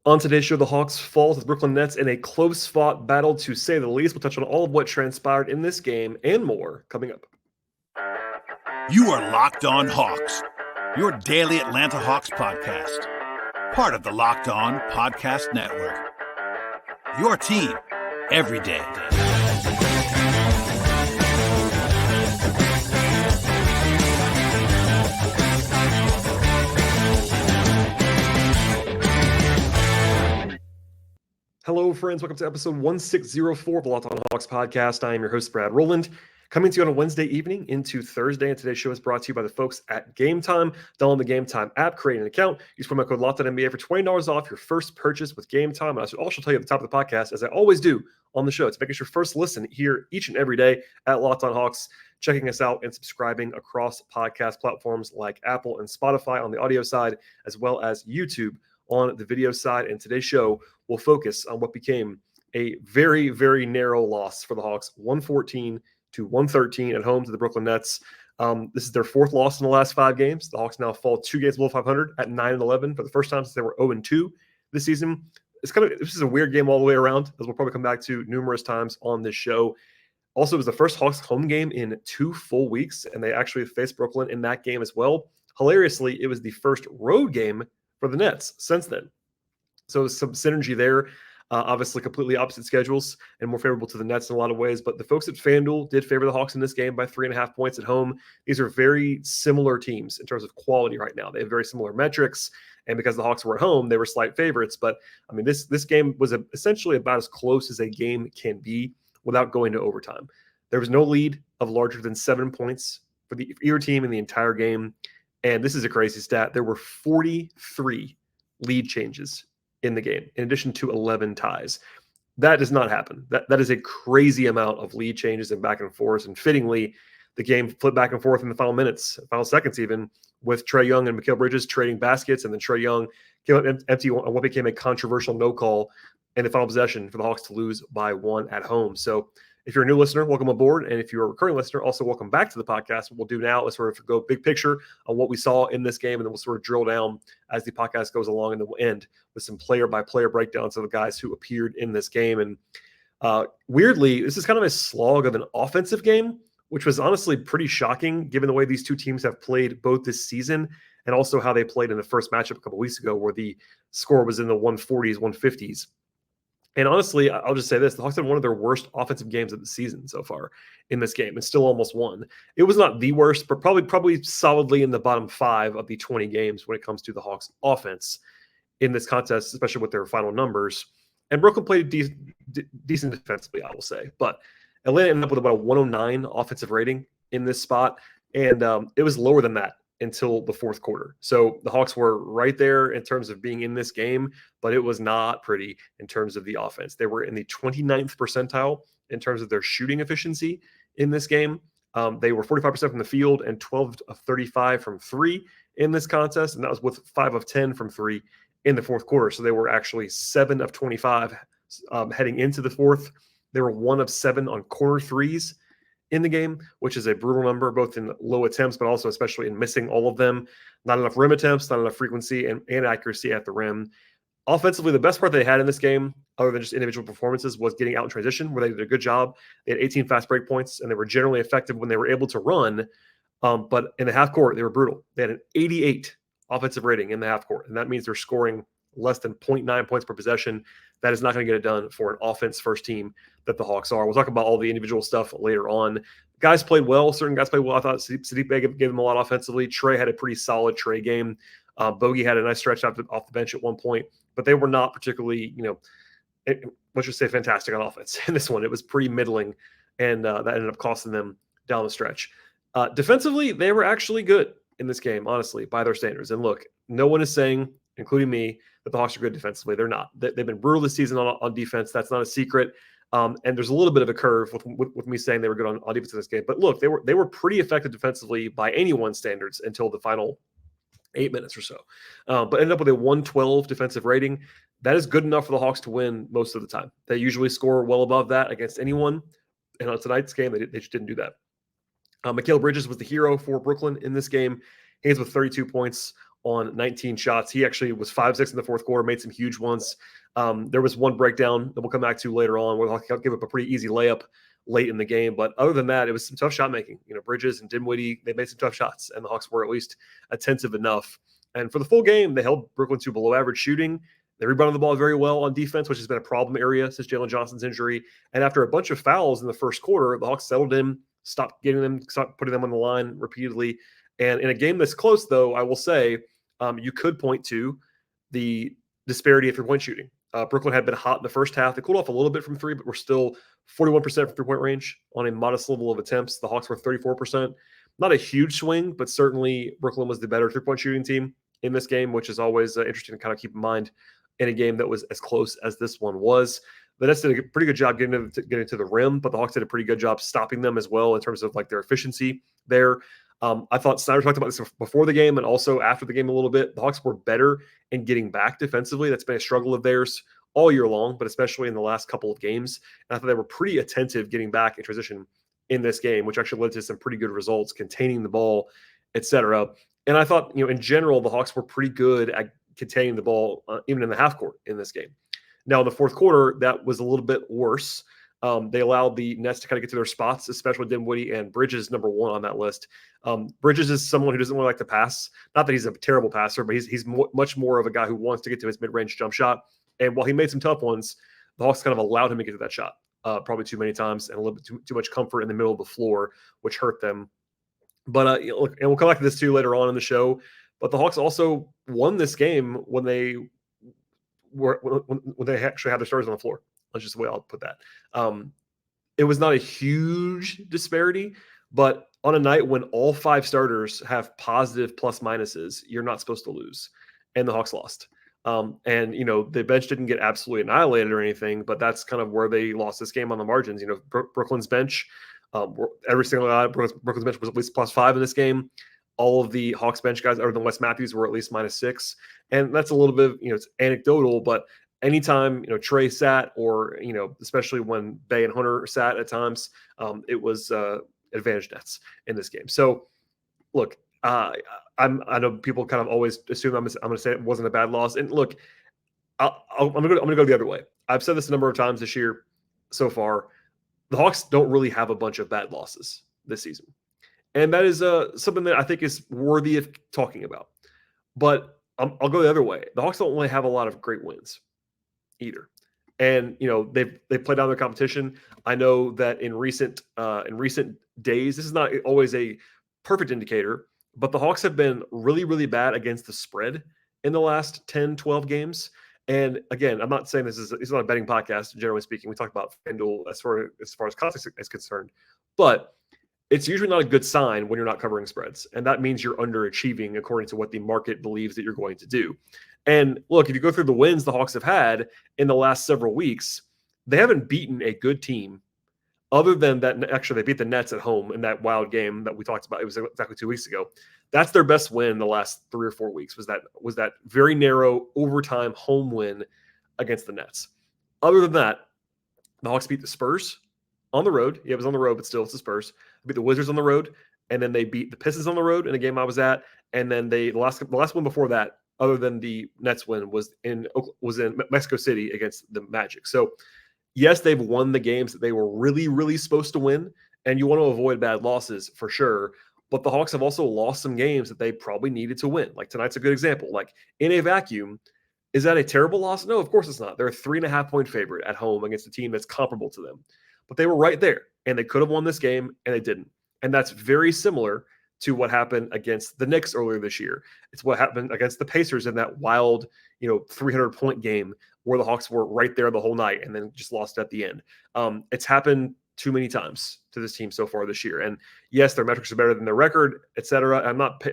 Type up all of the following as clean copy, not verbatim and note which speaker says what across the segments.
Speaker 1: On today's show, the Hawks fall to the Brooklyn Nets in a close-fought battle, to say the least. We'll touch on all of what transpired in this game and more coming up.
Speaker 2: You are Locked On Hawks, your daily Atlanta Hawks podcast. Part of the Locked On Podcast Network. Your team every day.
Speaker 1: Hello, friends. Welcome to episode 1604 of the Locked On Hawks podcast. I am your host, Brad Rowland, coming to you on a Wednesday evening into Thursday. And today's show is brought to you by the folks at Gametime. Download the Gametime app, create an account, use promo code LOCKEDON for $20 off your first purchase with Gametime. And I should also tell you at the top of the podcast, as I always do on the show, to make it your first listen here each and every day at Locked On Hawks, checking us out and subscribing across podcast platforms like Apple and Spotify on the audio side, as well as YouTube on the video side. And today's show will focus on what became a very, very narrow loss for the Hawks, 114-113 at home to the Brooklyn Nets. This is their fourth loss in the last 5 games. The Hawks now fall 2 games below 500 at 9-11 for the first time since they were 0-2 this season. This is a weird game all the way around, as we'll probably come back to numerous times on this show. Also, it was the first Hawks home game in 2 full weeks, and they actually faced Brooklyn in that game as well. Hilariously, it was the first road game for the Nets since then. So some synergy there. Obviously, completely opposite schedules and more favorable to the Nets in a lot of ways. But the folks at FanDuel did favor the Hawks in this game by 3.5 points at home. These are very similar teams in terms of quality right now. They have very similar metrics. And because the Hawks were at home, they were slight favorites. But, I mean, this game was essentially about as close as a game can be without going to overtime. There was no lead of larger than 7 points for either team in the entire game. And this is a crazy stat. There were 43 lead changes in the game, in addition to 11 ties. That does not happen. That is a crazy amount of lead changes and back and forth. And fittingly, the game flipped back and forth in the final minutes, final seconds even, with Trae Young and Mikal Bridges trading baskets. And then Trae Young came up empty on what became a controversial no call in the final possession for the Hawks to lose by 1 at home. So if you're a new listener, welcome aboard. And if you're a recurring listener, also welcome back to the podcast. What we'll do now is sort of go big picture on what we saw in this game, and then we'll sort of drill down as the podcast goes along, and then we'll end with some player-by-player breakdowns of the guys who appeared in this game. And weirdly, this is kind of a slog of an offensive game, which was honestly pretty shocking given the way these two teams have played both this season and also how they played in the first matchup a couple weeks ago where the score was in the 140s, 150s. And honestly, I'll just say this. The Hawks had one of their worst offensive games of the season so far in this game and still almost won. It was not the worst, but probably solidly in the bottom 5 of the 20 games when it comes to the Hawks offense in this contest, especially with their final numbers. And Brooklyn played decent defensively, I will say. But Atlanta ended up with about a 109 offensive rating in this spot. And it was lower than that until the fourth quarter. So the Hawks were right there in terms of being in this game, but it was not pretty in terms of the offense. They were in the 29th percentile in terms of their shooting efficiency in this game. They were 45% from the field and 12 of 35 from 3 in this contest, and that was with 5 of 10 from 3 in the fourth quarter. So they were actually 7 of 25 heading into the fourth. They were 1 of 7 on corner threes in the game, which is a brutal number, both in low attempts, but also especially in missing all of them. Not enough rim attempts, not enough frequency and accuracy at the rim. Offensively, the best part they had in this game, other than just individual performances, was getting out in transition, where they did a good job. They had 18 fast break points, and they were generally effective when they were able to run. But in the half court, they were brutal. They had an 88 offensive rating in the half court, and that means they're scoring less than 0.9 points per possession. That is not going to get it done for an offense-first team that the Hawks are. We'll talk about all the individual stuff later on. Guys played well. Certain guys played well. I thought Sadiq Bey gave them a lot offensively. Trae had a pretty solid Trae game. Bogey had a nice stretch off the bench at one point, but they were not particularly, let's just say fantastic on offense. In this one, it was pretty middling, and that ended up costing them down the stretch. Defensively, they were actually good in this game, honestly, by their standards. And look, no one is saying, including me, that the Hawks are good defensively. They're not. They've been brutal this season on defense. That's not a secret. And there's a little bit of a curve with me saying they were good on defense in this game. But look, they were pretty effective defensively by anyone's standards until the final 8 minutes or so. But ended up with a 112 defensive rating. That is good enough for the Hawks to win most of the time. They usually score well above that against anyone. And on tonight's game, they just didn't do that. Mikal Bridges was the hero for Brooklyn in this game. He ends with 32 points on 19 shots. He actually was 5-6 in the fourth quarter, made some huge ones. There was one breakdown that we'll come back to later on where the Hawks gave up a pretty easy layup late in the game. But other than that, it was some tough shot making. Bridges and Dinwiddie, they made some tough shots, and the Hawks were at least attentive enough. And for the full game, they held Brooklyn to below average shooting. They rebounded the ball very well on defense, which has been a problem area since Jalen Johnson's injury. And after a bunch of fouls in the first quarter, the Hawks settled in, stopped putting them on the line repeatedly. And in a game that's close, though, I will say you could point to the disparity of three-point shooting. Brooklyn had been hot in the first half. They cooled off a little bit from three, but we're still 41% from three-point range on a modest level of attempts. The Hawks were 34%. Not a huge swing, but certainly Brooklyn was the better three-point shooting team in this game, which is always interesting to kind of keep in mind in a game that was as close as this one was. The Nets did a pretty good job getting to the rim, but the Hawks did a pretty good job stopping them as well in terms of like their efficiency there. I thought Snyder talked about this before the game and also after the game a little bit. The Hawks were better in getting back defensively. That's been a struggle of theirs all year long, but especially in the last couple of games. And I thought they were pretty attentive getting back in transition in this game, which actually led to some pretty good results, containing the ball, etc. And I thought, in general, the Hawks were pretty good at containing the ball, even in the half court in this game. Now, in the fourth quarter, that was a little bit worse. They allowed the Nets to kind of get to their spots, especially Dinwiddie and Bridges, number one on that list. Bridges is someone who doesn't really like to pass. Not that he's a terrible passer, but he's much more of a guy who wants to get to his mid-range jump shot. And while he made some tough ones, the Hawks kind of allowed him to get to that shot probably too many times and a little bit too much comfort in the middle of the floor, which hurt them. But look, and we'll come back to this too later on in the show. But the Hawks also won this game when they actually had their starters on the floor. That's just the way I'll put that. It was not a huge disparity, but on a night when all five starters have positive plus minuses, you're not supposed to lose. And the Hawks lost. And the bench didn't get absolutely annihilated or anything, but that's kind of where they lost this game on the margins. Brooklyn's bench, every single guy, Brooklyn's bench was at least +5 in this game. All of the Hawks bench guys, other than Wes Matthews, were at least -6. And that's a little bit, it's anecdotal, but anytime, Trae sat or, especially when Bey and Hunter sat at times, it was advantage Nets in this game. So look, I know people kind of always assume I'm going to say it wasn't a bad loss. And look, I'm going to go the other way. I've said this a number of times this year so far. The Hawks don't really have a bunch of bad losses this season. And that is something that I think is worthy of talking about. But I'll go the other way. The Hawks don't really have a lot of great wins either. And, they've played down their competition. I know that in recent days, this is not always a perfect indicator, but the Hawks have been really, really bad against the spread in the last 10, 12 games. And again, I'm not saying it's not a betting podcast, generally speaking. We talk about FanDuel as far as context is concerned. But it's usually not a good sign when you're not covering spreads. And that means you're underachieving according to what the market believes that you're going to do. And look, if you go through the wins the Hawks have had in the last several weeks, they haven't beaten a good team other than that. Actually, they beat the Nets at home in that wild game that we talked about. It was exactly 2 weeks ago. That's their best win in the last 3 or 4 weeks, was that very narrow overtime home win against the Nets. Other than that, the Hawks beat the Spurs on the road. Yeah, it was on the road, but still, it's the Spurs. They beat the Wizards on the road, and then they beat the Pistons on the road in a game I was at. And then the last one before that, other than the Nets win, was in Mexico City against the Magic. So, yes, they've won the games that they were really, really supposed to win, and you want to avoid bad losses for sure. But the Hawks have also lost some games that they probably needed to win. Like tonight's a good example. Like in a vacuum, is that a terrible loss? No, of course it's not. They're a 3.5-point favorite at home against a team that's comparable to them. But they were right there, and they could have won this game, and they didn't. And that's very similar to what happened against the Knicks earlier this year. It's what happened against the Pacers in that wild, 300-point game where the Hawks were right there the whole night and then just lost at the end. It's happened too many times to this team so far this year. And yes, their metrics are better than their record, et cetera.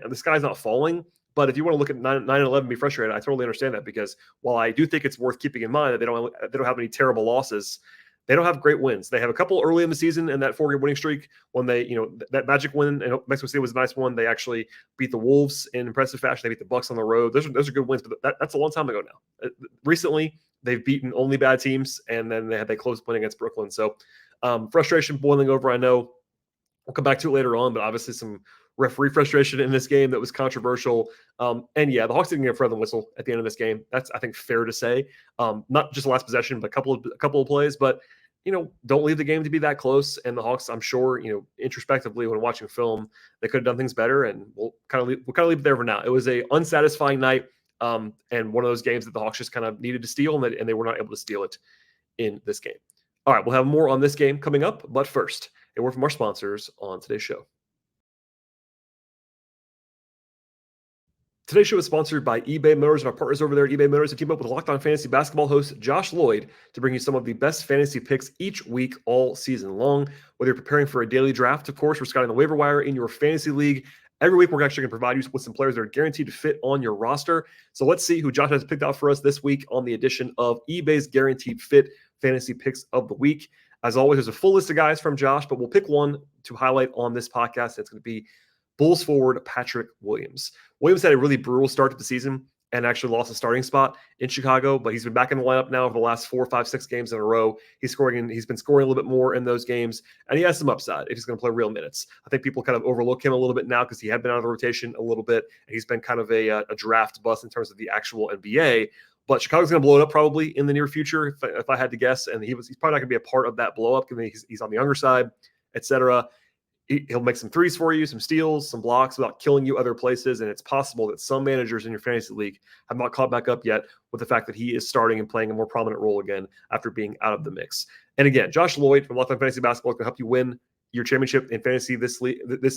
Speaker 1: The sky's not falling, but if you want to look at 9-11 and be frustrated, I totally understand that, because while I do think it's worth keeping in mind that they don't have any terrible losses, they don't have great wins. They have a couple early in the season in that 4-game winning streak when they, that Magic win in Mexico City was a nice one. They actually beat the Wolves in impressive fashion. They beat the Bucks on the road. Those are good wins, but that's a long time ago now. Recently, they've beaten only bad teams, and then they had that close win against Brooklyn. So frustration boiling over, I know. We'll come back to it later on, but obviously some referee frustration in this game that was controversial. And yeah, the Hawks didn't get a front whistle at the end of this game. That's, I think, fair to say. Not just the last possession, but a couple of plays. But don't leave the game to be that close. And the Hawks, I'm sure, introspectively when watching film, they could have done things better. And we'll kind of leave it there for now. It was a unsatisfying night, and one of those games that the Hawks just kind of needed to steal, and they were not able to steal it in this game. All right, we'll have more on this game coming up. But first, a word from our sponsors on today's show. Today's show is sponsored by eBay Motors, and our partners over there at eBay Motors have teamed up with Locked On Fantasy Basketball host Josh Lloyd to bring you some of the best fantasy picks each week all season long. Whether you're preparing for a daily draft, of course, we're scouting the waiver wire in your fantasy league. Every week, we're actually going to provide you with some players that are guaranteed to fit on your roster. So let's see who Josh has picked out for us this week on the edition of eBay's Guaranteed Fit Fantasy Picks of the Week. As always, there's a full list of guys from Josh, but we'll pick one to highlight on this podcast. It's going to be Bulls forward Patrick Williams. Williams had a really brutal start to the season and actually lost a starting spot in Chicago, but he's been back in the lineup now for the last 4, 5, 6 games in a row. He's been scoring a little bit more in those games, and he has some upside if he's going to play real minutes. I think people kind of overlook him a little bit now because he had been out of the rotation a little bit, and he's been kind of a draft bust in terms of the actual NBA. But Chicago's going to blow it up probably in the near future, if I had to guess, and he's probably not going to be a part of that blow up because he's on the younger side, etc. He'll make some threes for you, some steals, some blocks without killing you other places. And it's possible that some managers in your fantasy league have not caught back up yet with the fact that he is starting and playing a more prominent role again after being out of the mix. And again, Josh Lloyd from Locked On Fantasy Basketball can help you win your championship in fantasy this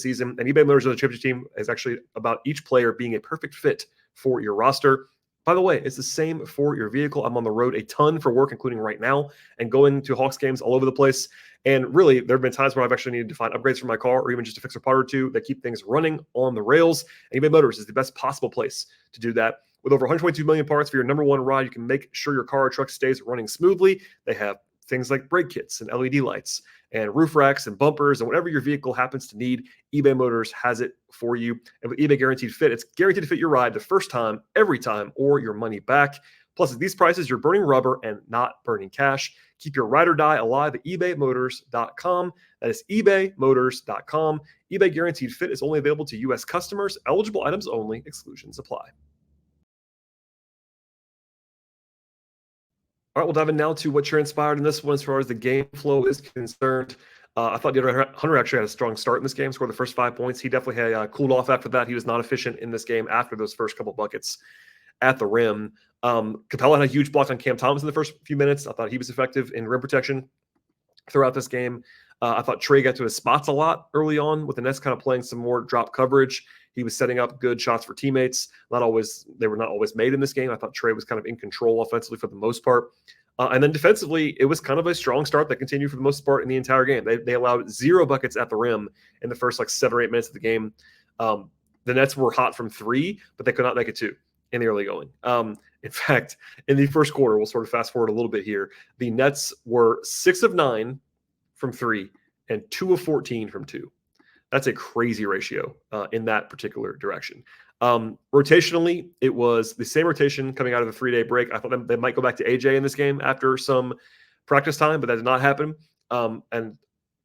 Speaker 1: season. And eBay Motors of the championship team is actually about each player being a perfect fit for your roster. By the way, it's the same for your vehicle. I'm on the road a ton for work, including right now, and going to Hawks games all over the place. And really, there have been times where I've actually needed to find upgrades for my car or even just to fix a part or two that keep things running on the rails. And eBay Motors is the best possible place to do that. With over 122 million parts for your number one ride, you can make sure your car or truck stays running smoothly. They have things like brake kits and LED lights and roof racks and bumpers and whatever your vehicle happens to need, eBay Motors has it for you. And with eBay Guaranteed Fit, it's guaranteed to fit your ride the first time, every time, or your money back. Plus, at these prices, you're burning rubber and not burning cash. Keep your ride or die alive at ebaymotors.com. That is ebaymotors.com. eBay Guaranteed Fit is only available to U.S. customers. Eligible items only. Exclusions apply. All right, we'll dive in now to what transpired in this one as far as the game flow is concerned. I thought Hunter actually had a strong start in this game, scored the first 5 points. He definitely had cooled off after that. He was not efficient in this game after those first couple buckets at the rim. Capella had a huge block on Cam Thomas in the first few minutes. I thought he was effective in rim protection throughout this game. I thought Trae got to his spots a lot early on with the Nets kind of playing some more drop coverage. He was setting up good shots for teammates. They were not always made in this game. I thought Trae was kind of in control offensively for the most part. And then defensively, it was kind of a strong start that continued for the most part in the entire game. They allowed 0 buckets at the rim in the first 7 or 8 minutes of the game. The Nets were hot from 3, but they could not make it 2 in the early going. In fact, in the first quarter, we'll sort of fast forward a little bit here. The Nets were 6 of 9 from 3 and 2 of 14 from 2. That's a crazy ratio in that particular direction. Rotationally, it was the same rotation coming out of a 3-day break. I thought they might go back to AJ in this game after some practice time, but that did not happen. And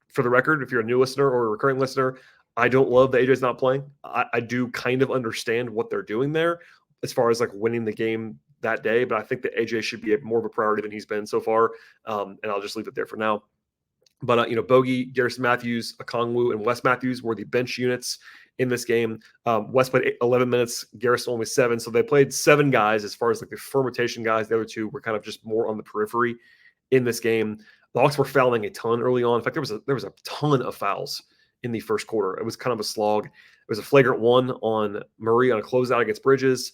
Speaker 1: for the record, if you're a new listener or a recurring listener, I don't love that AJ's not playing. I do kind of understand what they're doing there as far as winning the game that day, but I think that AJ should be more of a priority than he's been so far. And I'll just leave it there for now. But, Bogey, Garrison Matthews, Okongwu, and Wes Matthews were the bench units in this game. Wes played 11 minutes, Garrison only 7. So they played 7 guys as far as the firm rotation guys. The other 2 were kind of just more on the periphery in this game. The Hawks were fouling a ton early on. In fact, there was a ton of fouls in the first quarter. It was kind of a slog. It was a flagrant 1 on Murray on a closeout against Bridges.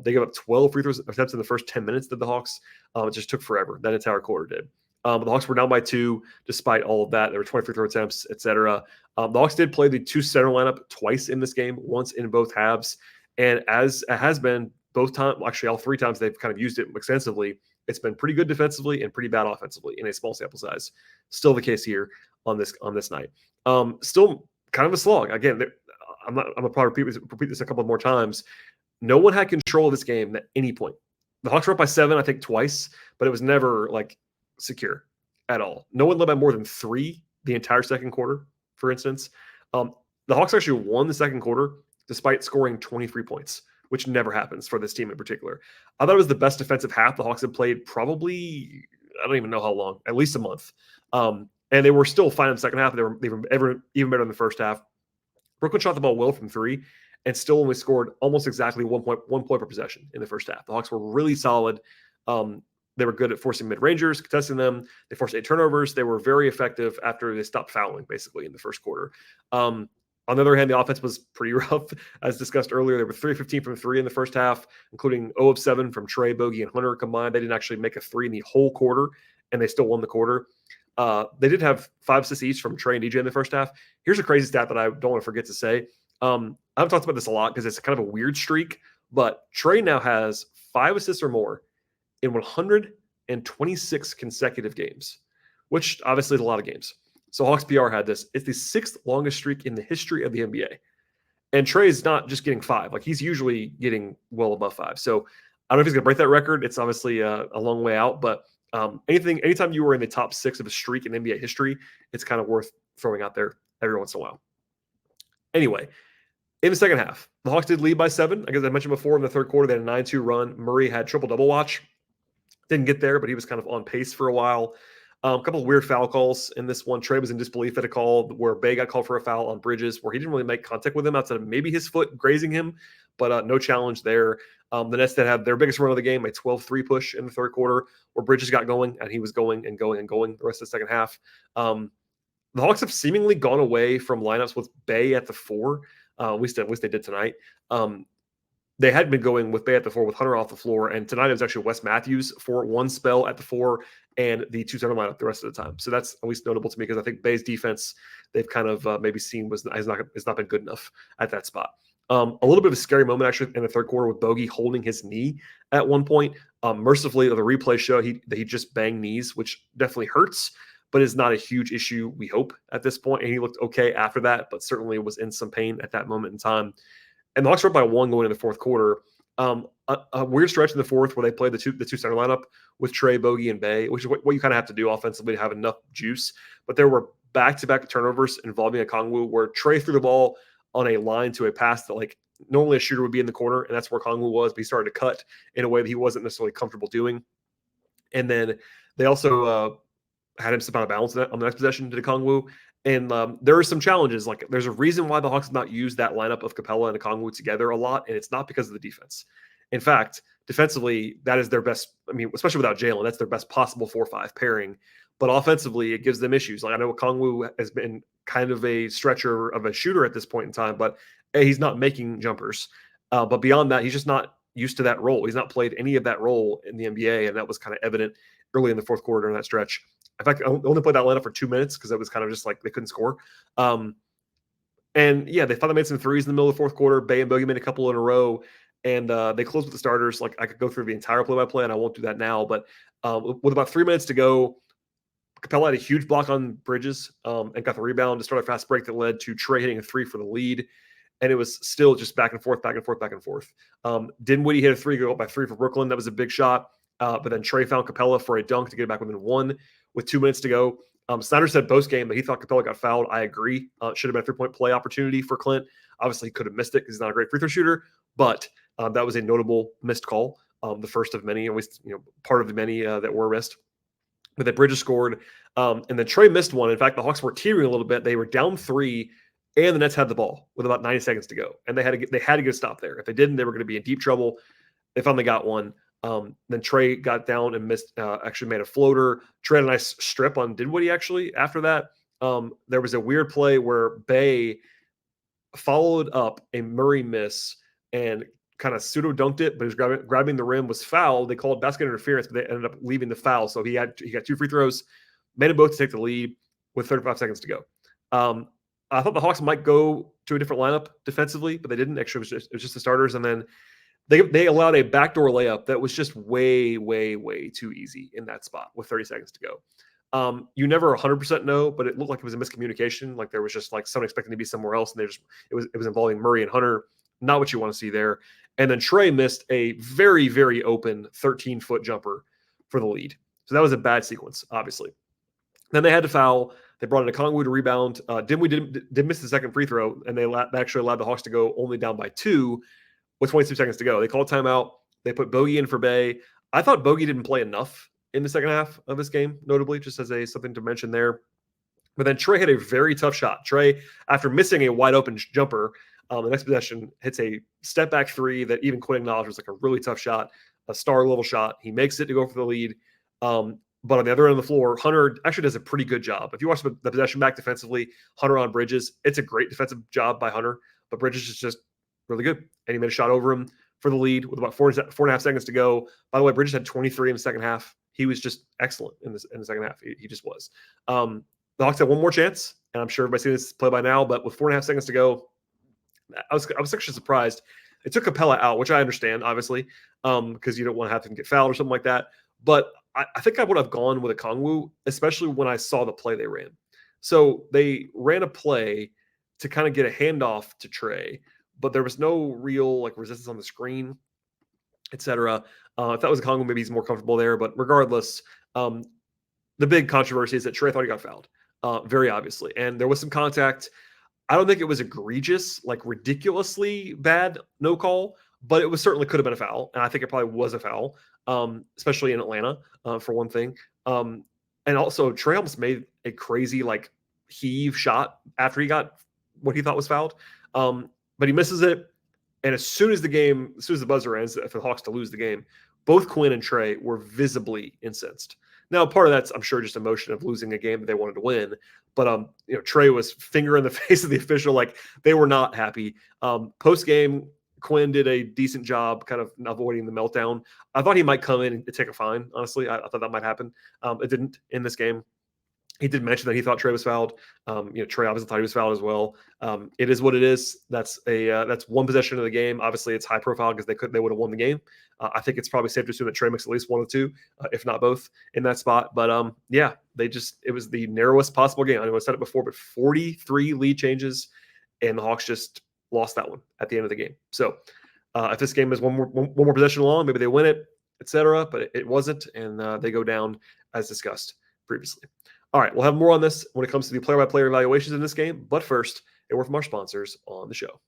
Speaker 1: They gave up 12 free throw attempts in the first 10 minutes, did the Hawks. It just took forever. That entire quarter did. But the Hawks were down by 2 despite all of that. There were 20 free throw attempts, etc. The Hawks did play the 2 center lineup twice in this game, once in both halves. And as it has been both times, actually all 3 times they've kind of used it extensively, it's been pretty good defensively and pretty bad offensively in a small sample size. Still the case here on this night. Still kind of a slog. Again, I'm gonna probably repeat this a couple more times. No one had control of this game at any point. The Hawks were up by 7, I think twice, but it was never secure at all. No one led by more than 3 the entire second quarter, for instance. The The Hawks actually won the second quarter despite scoring 23 points, which never happens for this team in particular. I thought it was the best defensive half the Hawks had played probably, I don't even know how long, at least a month. And they were still fine in the second half. They were even better in the first half. Brooklyn shot the ball well from three and still only scored almost exactly 1 point per possession in the first half. The Hawks were really solid. They were good at forcing mid-rangers, contesting them. They forced 8 turnovers. They were very effective after they stopped fouling, basically, in the first quarter. On the other hand, the offense was pretty rough. As discussed earlier, they were 3-15 from 3 in the first half, including 0 of 7 from Trae, Bogey, and Hunter combined. They didn't actually make a 3 in the whole quarter, and they still won the quarter. They did have 5 assists each from Trae and DJ in the first half. Here's a crazy stat that I don't want to forget to say. I've talked about this a lot because it's kind of a weird streak, but Trae now has 5 assists or more in 126 consecutive games, which obviously is a lot of games. So Hawks PR had this. It's the 6th longest streak in the history of the NBA. And Trae is not just getting 5. Like, he's usually getting well above 5. So I don't know if he's going to break that record. It's obviously a long way out, but anytime you were in the top 6 of a streak in NBA history, it's kind of worth throwing out there every once in a while. Anyway, in the second half, the Hawks did lead by 7. I guess I mentioned before in the third quarter, they had a 9-2 run. Murray had triple-double watch. Didn't get there, but he was kind of on pace for a while. A couple of weird foul calls in this one. Trae was in disbelief at a call where Bay got called for a foul on Bridges, where he didn't really make contact with him outside of maybe his foot grazing him, but no challenge there. The Nets that had their biggest run of the game, a 12-3 push in the third quarter, where Bridges got going, and he was going and going and going the rest of the second half. The Hawks have seemingly gone away from lineups with Bay at the 4, at least they did tonight. They had been going with Bay at the 4 with Hunter off the floor, and tonight it was actually Wes Matthews for one spell at the 4 and the 2 center lineup the rest of the time. So that's at least notable to me because I think Bay's defense they've kind of maybe seen has not been good enough at that spot. A little bit of a scary moment actually in the third quarter with Bogey holding his knee at one point. Mercifully, the replay show that he just banged knees, which definitely hurts, but is not a huge issue, we hope, at this point. And he looked okay after that, but certainly was in some pain at that moment in time. And the Hawks were up by 1 going into the fourth quarter. A weird stretch in the fourth where they played the two center lineup with Trae, Bogey, and Bay, which is what you kind of have to do offensively to have enough juice. But there were back-to-back turnovers involving Okongwu where Trae threw the ball on a line to a pass that like normally a shooter would be in the corner, and that's where Okongwu was, but he started to cut in a way that he wasn't necessarily comfortable doing. And then they also had him step out of bounds on the next possession to Okongwu. And there are some challenges. Like, there's a reason why the Hawks have not used that lineup of Capella and Okongwu together a lot, and it's not because of the defense. In fact, defensively, that is their best. I mean, especially without Jalen, that's their best possible 4-5 pairing. But offensively, it gives them issues. Like, I know Okongwu has been kind of a stretcher of a shooter at this point in time, but he's not making jumpers. But beyond that, he's just not used to that role. He's not played any of that role in the NBA, and that was kind of evident early in the fourth quarter in that stretch. In fact, I only played that lineup for 2 minutes because it was kind of just like they couldn't score. And yeah, they finally made some threes in the middle of the fourth quarter. Bay and Bogey made a couple in a row, and they closed with the starters. Like, I could go through the entire play-by-play, and I won't do that now. But with about 3 minutes to go, Capella had a huge block on Bridges and got the rebound to start a fast break that led to Trae hitting a 3 for the lead. And it was still just back and forth, back and forth, back and forth. Dinwiddie hit a 3, go up by 3 for Brooklyn. That was a big shot. But then Trae found Capella for a dunk to get it back within 1 with 2 minutes to go. Snyder said post-game that he thought Capella got fouled. I agree. It should have been a 3-point play opportunity for Clint. Obviously, he could have missed it because he's not a great free throw shooter. But that was a notable missed call, the first of many, at least part of the many that were missed. But then Bridges scored, and then Trae missed one. In fact, the Hawks were teetering a little bit. They were down 3, and the Nets had the ball with about 90 seconds to go, and they had to get a stop there. If they didn't, they were going to be in deep trouble. They finally got one. Then Trae got down and missed. Actually made a floater. Trae had a nice strip on Dinwiddie. Actually, after that, there was a weird play where Bay followed up a Murray miss and kind of pseudo dunked it, but he was grabbing the rim, was fouled. They called basket interference, but they ended up leaving the foul. So he got 2 free throws, made them both to take the lead with 35 seconds to go. I thought the Hawks might go to a different lineup defensively, but they didn't. Actually, it was just the starters, and then they allowed a backdoor layup that was just way, way, way too easy in that spot with 30 seconds to go. You never 100% know, but it looked like it was a miscommunication. Like there was just like someone expecting to be somewhere else, and it was involving Murray and Hunter. Not what you want to see there. And then Trae missed a very, very open 13-foot jumper for the lead. So that was a bad sequence, obviously. Then they had to foul They brought in Okongwu to rebound. Did miss the second free throw, and they actually allowed the Hawks to go only down by 2 with 22 seconds to go. They called timeout. They put Bogey in for Bay. I thought Bogey didn't play enough in the second half of this game, notably, just as something to mention there. But then Trae had a very tough shot. Trae, after missing a wide open jumper, the next possession hits a step back three that even Quinn acknowledged was like a really tough shot, a star level shot. He makes it to go for the lead. But on the other end of the floor, Hunter actually does a pretty good job. If you watch the possession back defensively, Hunter on Bridges, it's a great defensive job by Hunter, but Bridges is just really good. And he made a shot over him for the lead with about 4.5 seconds to go. By the way, Bridges had 23 in the second half. He was just excellent in the second half. He just was. The Hawks had one more chance, and I'm sure everybody's seen this play by now, but with 4.5 seconds to go, I was actually surprised. It took Capella out, which I understand, obviously, because you don't want to have him get fouled or something like that. But I think I would have gone with Okongwu, especially when I saw the play they ran. So they ran a play to kind of get a handoff to Trae, but there was no real like resistance on the screen, etc. If that was Okongwu, maybe he's more comfortable there. But regardless, the big controversy is that Trae thought he got fouled, very obviously, and there was some contact. I don't think it was egregious, like ridiculously bad no call, but it was certainly could have been a foul, and I think it probably was a foul, especially in Atlanta, for one thing. And also, Trae almost made a crazy like heave shot after he got what he thought was fouled, but he misses it. And as soon as the buzzer ends, for the Hawks to lose the game, both Quinn and Trae were visibly incensed. Now, part of that's, I'm sure, just emotion of losing a game that they wanted to win. But Trae was finger in the face of the official, like they were not happy. Post game, Quinn did a decent job kind of avoiding the meltdown. I thought he might come in and take a fine, honestly. I thought that might happen. It didn't in this game. He did mention that he thought Trae was fouled. Trae obviously thought he was fouled as well. It is what it is. That's one possession of the game. Obviously, it's high profile because they would have won the game. I think it's probably safe to assume that Trae makes at least one or two, if not both, in that spot. But it was the narrowest possible game. I know I said it before, but 43 lead changes, and the Hawks just lost that one at the end of the game. So if this game is one more possession long, maybe they win it, etc. But it wasn't, and they go down as discussed previously. All right, we'll have more on this when it comes to the player-by-player evaluations in this game. But first, a word from our sponsors on the show.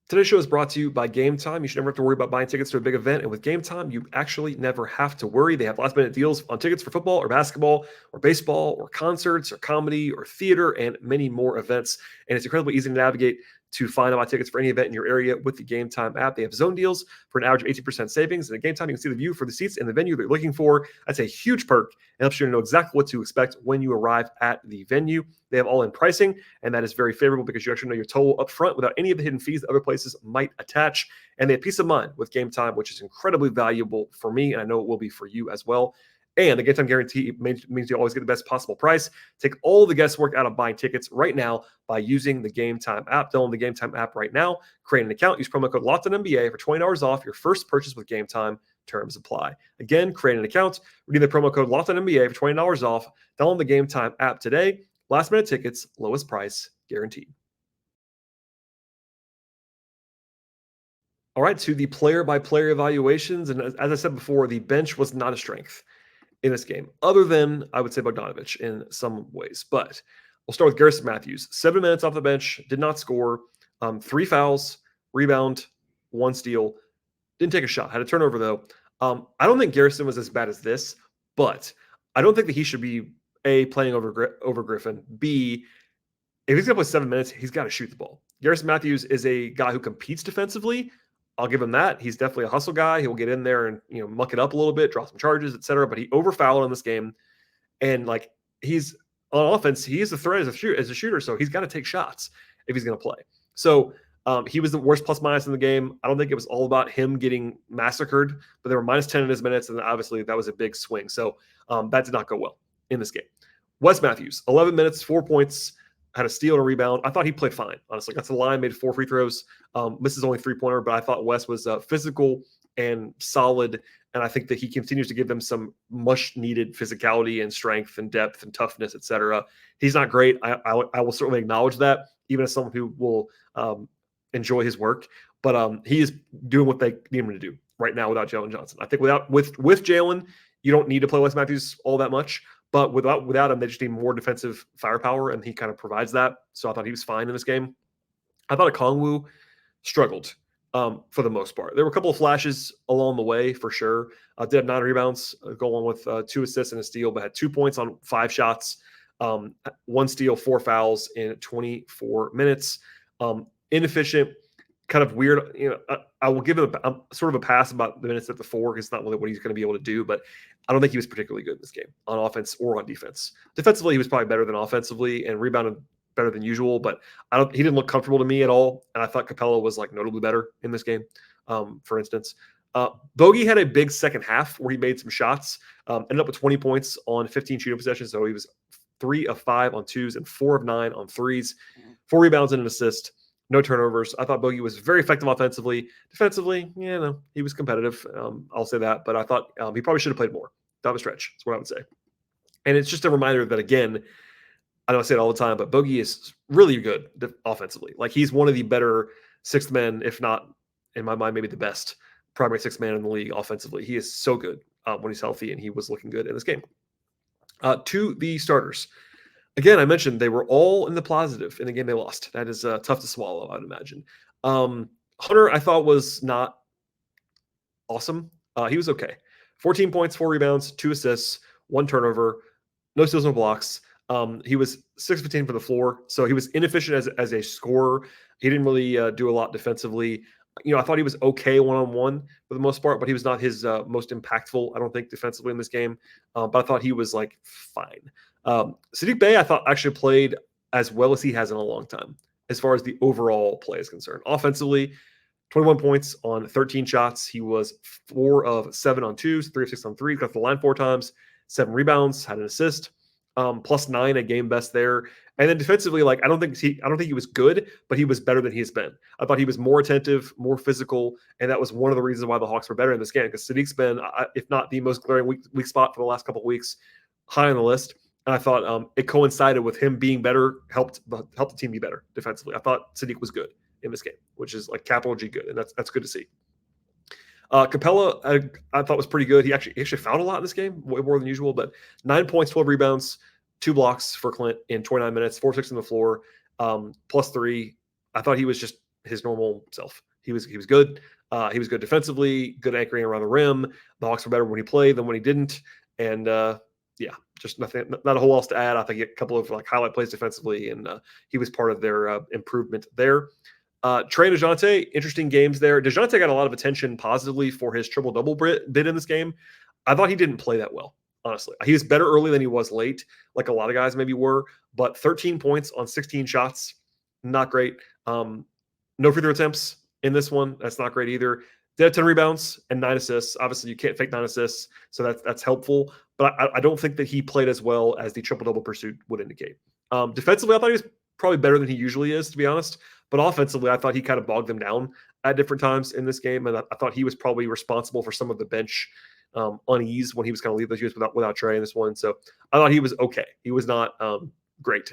Speaker 1: Today's show is brought to you by Gametime. You should never have to worry about buying tickets to a big event. And with Gametime, you actually never have to worry. They have last-minute deals on tickets for football or basketball or baseball or concerts or comedy or theater and many more events. And it's incredibly easy to navigate to find out tickets for any event in your area with the Gametime app. They have zone deals for an average of 18% savings. And at Gametime, you can see the view for the seats in the venue that you're looking for. That's a huge perk. It helps you to know exactly what to expect when you arrive at the venue. They have all-in pricing, and that is very favorable because you actually know your total up front without any of the hidden fees that other places might attach. And they have peace of mind with Gametime, which is incredibly valuable for me, and I know it will be for you as well. And the Gametime guarantee means you always get the best possible price. Take all the guesswork out of buying tickets right now by using the Gametime app. Download the Gametime app right now. Create an account. Use promo code LOCKEDONNBA for $20 off your first purchase with Gametime. Terms apply. Again, create an account. Redeem the promo code LOCKEDONNBA for $20 off. Download the Gametime app today. Last minute tickets, lowest price guaranteed. All right, to the player-by-player evaluations. And as I said before, the bench was not a strength in this game, other than, I would say, Bogdanovich in some ways. But we'll start with Garrison Matthews. 7 minutes off the bench, did not score, 3 fouls, rebound, 1 steal. Didn't take a shot. Had a turnover, though. I don't think Garrison was as bad as this, but I don't think that he should be, A, playing over Griffin. B, if he's going to play 7 minutes, he's got to shoot the ball. Garrison Matthews is a guy who competes defensively. I'll give him that. He's definitely a hustle guy. He will get in there and muck it up a little bit, draw some charges, etc. But he overfouled in this game, and like he's on offense, he is a threat as a shooter. So he's got to take shots if he's going to play. So he was the worst plus minus in the game. I don't think it was all about him getting massacred, but they were minus 10 in his minutes, and obviously that was a big swing. So that did not go well in this game. Wes Matthews, 11 minutes, 4 points. Had a steal and a rebound. I thought he played fine, honestly. Got to the line, made 4 free throws. Misses only 3-pointer, but I thought Wes was physical and solid, and I think that he continues to give them some much-needed physicality and strength and depth and toughness, etc. He's not great. I will certainly acknowledge that, even as someone who will enjoy his work. But he is doing what they need him to do right now without Jalen Johnson. I think with Jalen, you don't need to play Wes Matthews all that much, but without him, they just need more defensive firepower, and he kind of provides that. So I thought he was fine in this game. I thought Okongwu struggled for the most part. There were a couple of flashes along the way for sure. Did have 9 rebounds, going with 2 assists and a steal, but had 2 points on 5 shots, 1 steal, 4 fouls in 24 minutes. Inefficient, kind of weird. I will give him sort of a pass about the minutes at the 4 because it's not really what he's going to be able to do, but I don't think he was particularly good in this game on offense or on defense. Defensively, he was probably better than offensively and rebounded better than usual, but he didn't look comfortable to me at all. And I thought Capella was like notably better in this game. For instance, Bogey had a big second half where he made some shots, ended up with 20 points on 15 shooting possessions. So he was 3 of 5 on 2s and 4 of 9 on 3s, 4 rebounds and an assist, no turnovers. I thought Bogey was very effective offensively. Defensively, he was competitive. I'll say that, but I thought he probably should have played more down the stretch. That's what I would say. And it's just a reminder that, again, I know I say it all the time, but Bogey is really good offensively. Like, he's one of the better sixth men, if not, in my mind, maybe the best primary sixth man in the league offensively. He is so good when he's healthy, and he was looking good in this game. To the starters. Again, I mentioned they were all in the positive in the game they lost. That is tough to swallow, I'd imagine. Hunter, I thought, was not awesome. He was okay. 14 points, 4 rebounds, 2 assists, 1 turnover, no steals, no blocks. He was 6-15 for the floor, so he was inefficient as a scorer. He didn't really do a lot defensively. I thought he was okay one-on-one for the most part, but he was not his most impactful, I don't think, defensively in this game. But I thought he was like fine. Saddiq Bey, I thought, actually played as well as he has in a long time as far as the overall play is concerned. Offensively, 21 points on 13 shots. He was 4 of 7 on 2s, 3 of 6 on 3s, got to the line 4 times, 7 rebounds, had an assist. +9, a game best there. And then defensively, like, I don't think he was good, but he was better than he's been. I thought he was more attentive, more physical, and that was one of the reasons why the Hawks were better in this game, because Saddiq's been, if not the most glaring weak spot for the last couple of weeks, high on the list. And I thought it coincided with him being better, helped the team be better defensively. I thought Saddiq was good in this game, which is like capital G good, and that's good to see. Capella, I thought was pretty good. He actually fouled a lot in this game, way more than usual, but 9 points, 12 rebounds, 2 blocks for Clint in 29 minutes, 4-6 on the floor, +3. I thought he was just his normal self. He was good. He was good defensively, good anchoring around the rim. The Hawks were better when he played than when he didn't. And just not a whole else to add. I think a couple of like highlight plays defensively, and he was part of their improvement there. Trae and DeJounte, interesting games there. DeJounte got a lot of attention positively for his triple-double bid in this game. I thought he didn't play that well, honestly. He was better early than he was late, like a lot of guys maybe were, but 13 points on 16 shots, not great. No free throw attempts in this one. That's not great either. Did have 10 rebounds and 9 assists. Obviously, you can't fake 9 assists, so that's helpful. But I don't think that he played as well as the triple-double pursuit would indicate. Defensively, I thought he was probably better than he usually is, to be honest. But offensively, I thought he kind of bogged them down at different times in this game. And I thought he was probably responsible for some of the bench unease when he was kind of leaving those units without Trae in this one. So I thought he was okay. He was not great,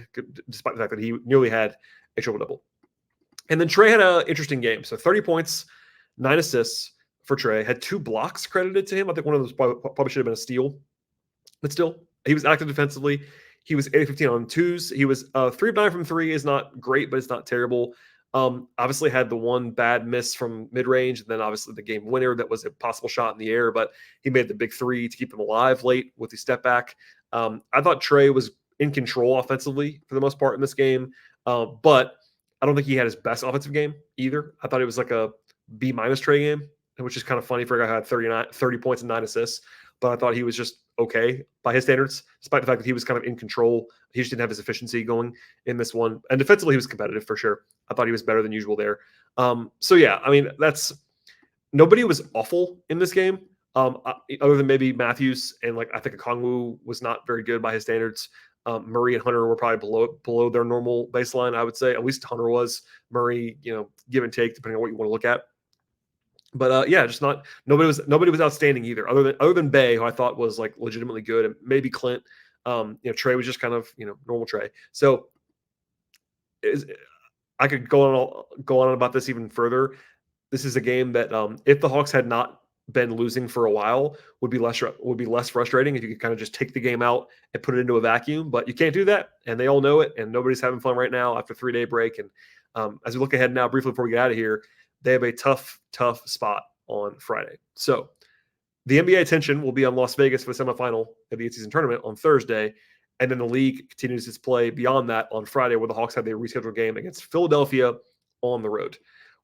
Speaker 1: despite the fact that he nearly had a triple-double. And then Trae had an interesting game. So 30 points, 9 assists for Trae. Had 2 blocks credited to him. I think one of those probably should have been a steal. But still, he was active defensively. He was 8-15 on 2s. He was 3 of 9 from 3 is not great, but it's not terrible. Obviously had the one bad miss from mid-range, and then obviously the game winner that was a possible shot in the air, but he made the big 3 to keep them alive late with the step back. I thought Trae was in control offensively for the most part in this game, but I don't think he had his best offensive game either. I thought it was like a B- Trae game, which is kind of funny for a guy who had 30 points and 9 assists, but I thought he was just okay by his standards, despite the fact that he was kind of in control. He just didn't have his efficiency going in this one. And defensively, he was competitive for sure. I thought he was better than usual there. So yeah, I mean, nobody was awful in this game, other than maybe Matthews, and like I think Okongwu was not very good by his standards. Murray and Hunter were probably below their normal baseline, I would say. At least Hunter was. Murray, give and take depending on what you want to look at. But just nobody was outstanding either, other than Bey, who I thought was like legitimately good, and maybe Clint. Trae was just kind of normal Trae. So I could go on about this even further. This is a game that if the Hawks had not been losing for a while would be less frustrating if you could kind of just take the game out and put it into a vacuum. But you can't do that, and they all know it, and nobody's having fun right now after a 3-day break. And as we look ahead now, briefly before we get out of here, they have a tough spot on Friday. So the NBA attention will be on Las Vegas for the semifinal of the in-season tournament on Thursday, and then the league continues its play beyond that on Friday, where the Hawks have their rescheduled game against Philadelphia on the road,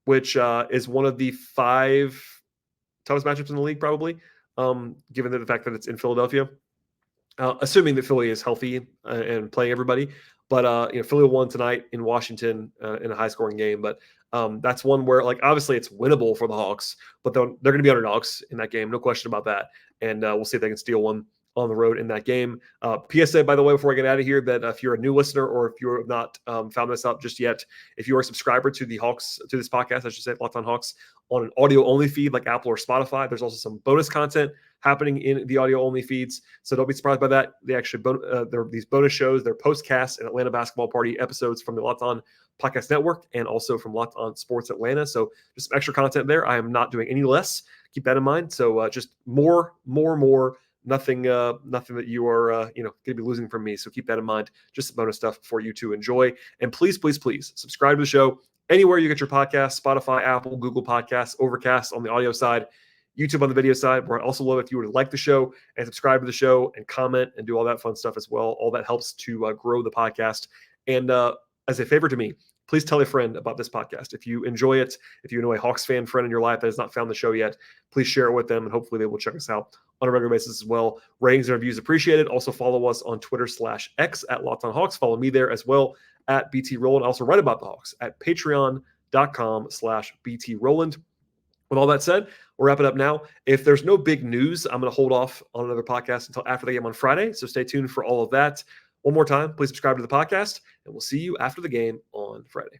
Speaker 1: which is one of the 5 toughest matchups in the league, probably, given the fact that it's in Philadelphia, assuming that Philly is healthy and playing everybody. But Philly won tonight in Washington in a high-scoring game. But that's one where, obviously it's winnable for the Hawks, but they're going to be underdogs in that game, no question about that. And we'll see if they can steal one on the road in that game. PSA, by the way, before I get out of here, that if you're a new listener or if you have not found this out just yet, if you are a subscriber to the Hawks, to this podcast, I should say, Locked On Hawks, on an audio-only feed like Apple or Spotify, there's also some bonus content happening in the audio-only feeds. So don't be surprised by that. They actually, there are these bonus shows, they're postcasts and Atlanta Basketball Party episodes from the Locked On Podcast Network and also from Locked On Sports Atlanta. So just some extra content there. I am not doing any less. Keep that in mind. So just more. Nothing that you are going to be losing from me. So keep that in mind. Just some bonus stuff for you to enjoy. And please subscribe to the show anywhere you get your podcasts: Spotify, Apple, Google Podcasts, Overcast on the audio side, YouTube on the video side. Where I'd also love if you would like the show and subscribe to the show and comment and do all that fun stuff as well. All that helps to grow the podcast. And as a favor to me, please tell a friend about this podcast. If you enjoy it, if you know a Hawks fan friend in your life that has not found the show yet, please share it with them, and hopefully they will check us out on a regular basis as well. Ratings and reviews appreciated. Also follow us on Twitter/X at Locked On Hawks. Follow me there as well at BT Rowland. I also write about the Hawks at patreon.com/BT Rowland. With all that said, we'll wrap it up now. If there's no big news, I'm going to hold off on another podcast until after the game on Friday. So stay tuned for all of that. One more time, please subscribe to the podcast, and we'll see you after the game on Friday.